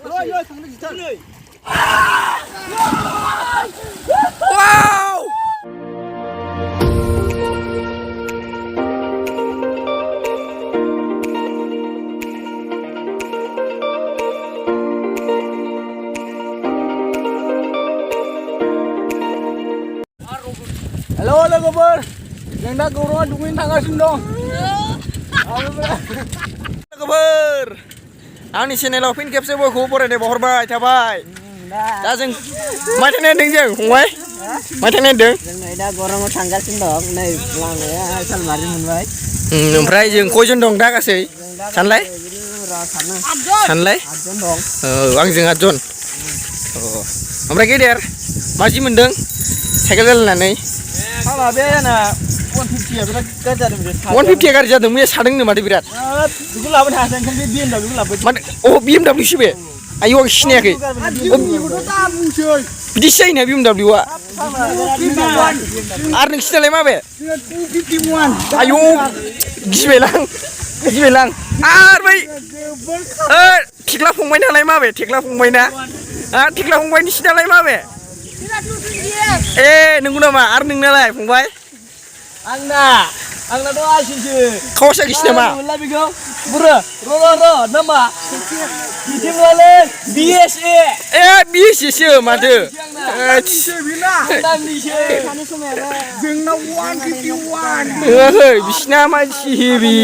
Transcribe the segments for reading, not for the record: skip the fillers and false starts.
Wow. Halo logober, yang dah gurungan dungin tangga sindong. Logober, आंनि चेनेलाव फिन खेबसे बयखौबो बरायनाय बावहरबाय थाबाय। दा जों माथो नायदों जों फंबाय? माथो नायदों? जों नै दा गरमाव थांगासिनो दं नै लामाया सालबारि मोनबाय। ओमफ्राय जों खयजन दं दा गासै? सानलाय? सानलाय? 8 जन दं। आंजों 8 जन। ओमफ्राय गेदेर माजि मोनदों साइकेल गेलेनानै? हाबा बे ना 150 आ बिराद गाज्रि जादों बे। 150 गाज्रि जादों मैया सादोंनो माथो बिराद। बेखौ लाबोनो हायासै ओंखायनो बे BMW लाबोदों। माथो BMW सो बे? आयौ आं सिनायाखै। बिदिसो जायोना BMW आ? आरो नोंसिनालाय माबे? 251। आयौ गिबायलां आरो बै थेख्ला फंबाय नालाय माबे? थेख्ला फंबाय ना? थेख्ला फंबाय नोंसिनालाय माबे? नंगौ नामा? आरो नोंनालाय फंबाय? आंनाथ' आसिसो। कावासाकिसो नामा? मोनला बेखौ बुरो र' नामा? बिथिंलाय BSA। BSA सो माथो? जोंनाव 151। बिसिना मानसि हेभि।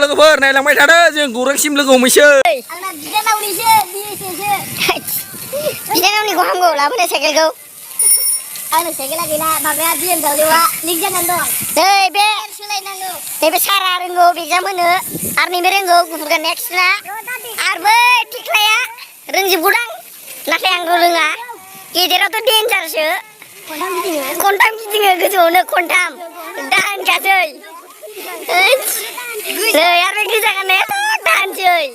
लोगोफोर नायलांबाय थादो जों गौरांसिम लोगो हमहैसै। आंना बिनानावनिसो BSA बिनानावनिखौ हामगौ लाबोनो साइकेलखौ। आंनो साइकेला गैला माबाया BMW आ लिक जानानै दं। नै बे सोलायनांगौ। नैबे सारा रोंगौ एगजाम होनो आरो नैबे रोंगौ गुफुर गाननाया खिथुना आरो बै थिख्लाया रोंजोबगौदां नाथाय आंबो रोङा। गेदेरावथ' देन्जारसो खनथाम गिदिङो गोजौआवनो खनथाम दा होनखासै। नै आरो बे गोजा गाननायाथ' दानसै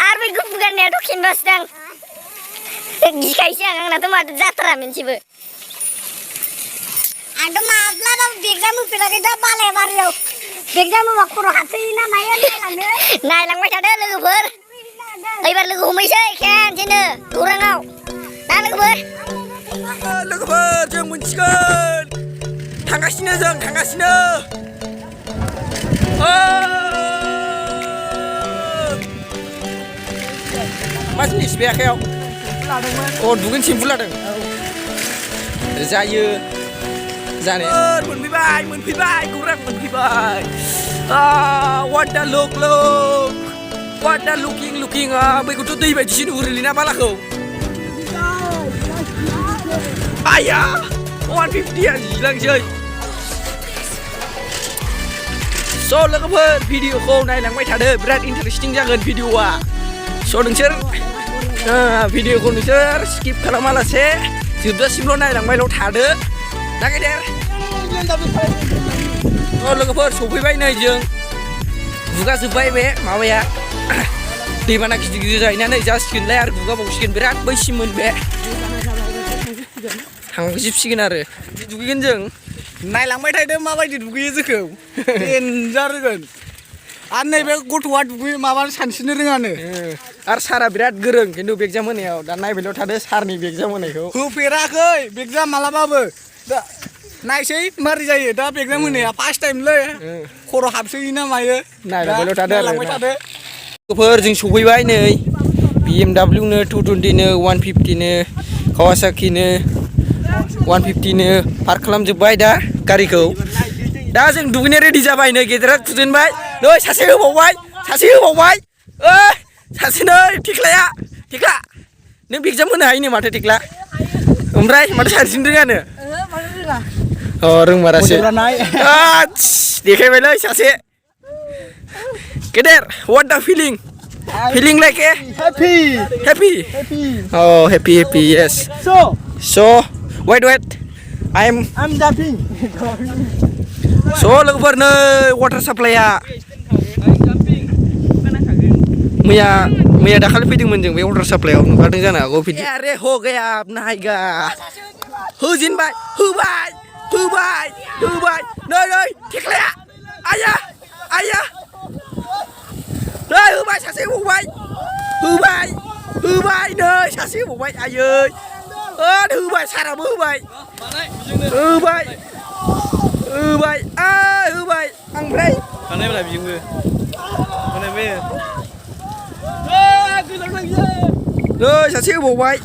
आरो बै गुफुर गाननायाथ' केनभासदां गिखायोसो आंनाथ' माथो जाथारा मोनसेबो। आंथ' माब्लाबाबो बेगजाम होफेराखै दा बालायबारियाव बेगजाम होबा खर' हाबसोयो ना मायो नायलांबाय थादो लोगोफोर। एबार लोगो हमहैसै खेनसेनो गौराङाव ना लोगोफोर? लोगोफोर जों मोनसिगोन थांगासिनो जों थांगासिनो। मा जिनिस बे आखायाव? दुगैनो सेम्पु लादों। जायो मोनफैबाय गौरां मोनफैबाय। what the look what the looking बैखौथ' दै बायदिसो नुहुरोलै ना बालाखौ। आया 150 आ जिलांसै। लोगोफोर भिडिअखौ नायलांबाय थादो बिराद इन्टारेस्टिं जागोन भिडिअआ। नोंसोर भिडिअखौ नोंसोर स्किप खालामालासे जोबजासिमल' नायलांबायल' थादो ना गेदेर? लोगोफोर सफैबाय नै जों गुगाजोब्बाय बे माबाया दैबाना गिदिर गिदिर जायोना नै जासिगोनलाय आरो गुगाबावसिगोन बिराद बैसिममोन बे थांजोबसिगोन आरो दुगैगोन जों। नायलांबाय थादो माबायदि दुगैयो जोखौ देन्जार रोगोन। आरो नैबे गथ'आ दुगैयो माबा सानस्रिनो रोङानो। आरो सारा बिराद गोरों खिन्थु बेगजाम होनायाव दा नायबायल' थादो सारनि बेगजाम होनायखौ। होफेराखै बेगजाम मालाबाबो दा नायसै मारै जायो दा बेगजाम होनाया फार्स्ट टाइमलै खर' हाबसोयो ना मायो नायलांबायल' थादो आरो लोगोफोर जों सफैबाय नै BMW नो 220 नो 150 नो कावासाकि नो 150 नो पार्क खालामजोब्बाय दा गारिखौ। दा जों दुगैनो रेडि जाबाय नै गेदेरा खुदेनबाय नै सासे होबावबाय सासे नै थेख्ला नों बेगजाम होनो हायोनो माथो थेख्ला? ओमफ्राय माथो सानस्रिनो रोङानो? रोंमारासो देखायबायलै सासे गेदेर। what the feeling like happy happy yes so wait I'm jumping. लोगोफोर नै वाटार साप्लाइया मैया दाखालि फैदोंमोन जों बे वाटार साप्लाइयाव नुखादों जानो हागौ। अरे हो गया नायगा होजेनबाय होबाय नै थेख्लाया आया Đây hobai saksi hobai. Hobai nơi saksi hobai ai ơi. Hobai sao mà hobai. Hobai hobai ăn đây. Con này là gì người? Con này về. Cứ lăn lăn Rồi saksi hobai.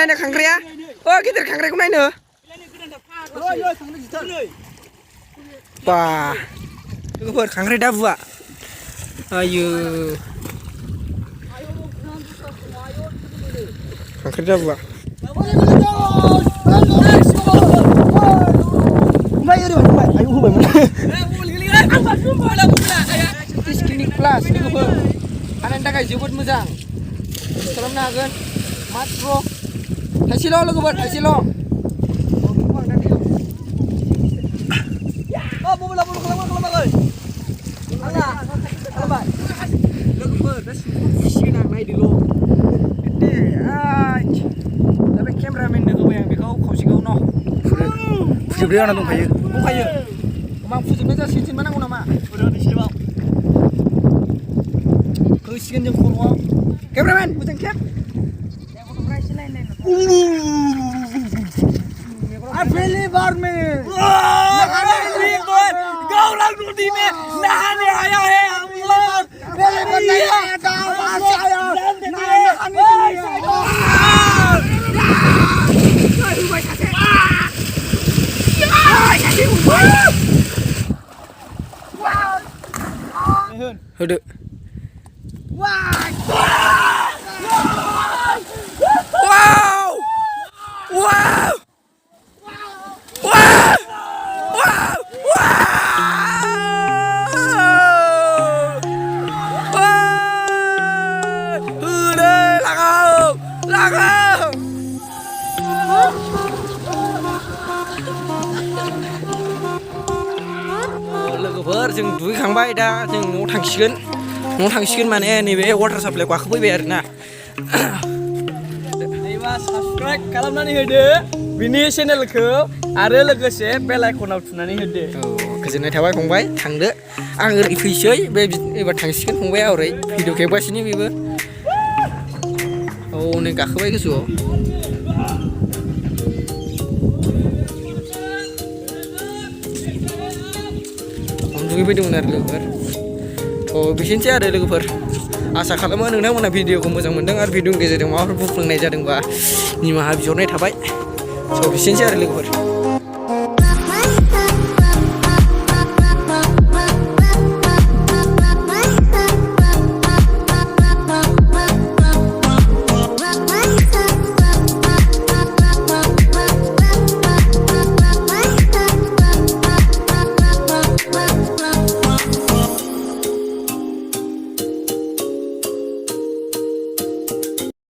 Này khangre á. Cái thằng khangre cũng này nữa. Wah. Cái vợt khangre đá vạ. Ayo. Khangre đá vạ. Mai ơi mai. Ayo hubay mo. Skinny class cái vợt. Anan tagay jubot mojang. Salam na hagen. Matro. Hasilong lo buat hasilong. Bola kelamar ơi. Ala. Alabat. Lo buat das sini naik di lo. Gede. Tapi cameraman itu yang bekau kau sih kau no. Fuji beliau nanti kayu. Kayu. Mang fuji beliau sini mana guna mak? Udah di sini bang. Kau sih kan yang kurang. Cameraman, pusing cap. Afeli barme. Afeli bar. Gaulang nudi me. Nahane aya hai Allah. Bele bataya da saya. Nahane Huduk. Wow. जों दुगैखांबाय दा जों न'आव थांसिगोन माने नैबे water साप्लाइखौ फैबाय आरोना subscribe खालामनानै होदो बिनि चेनेलखौ आरो लोगोसे बेल आइकनाव थुनानै होदो औ गोजोननाय थाबाय फंबाय थांदो आं ओरै फैसै बे एबार थांसिगोन फंबाया ओरै भिडिअ खेबगासिनो बेबो औ नै गाखोबाय गोजौआव दुगैफैदोंमोन आरो लोगोफोर थ' बिसोरनोसै आरो लोगोफोर आसा खालामो नोंथांमोना भिडिअखौ मोजां मोनदों आरो भिडिअनि गेजेरजों माबाफोर बुंफ्लांनाय जादोंबा निमाहा बिहरनाय थाबाय थ' बिसोरनोसै आरो लोगोफोर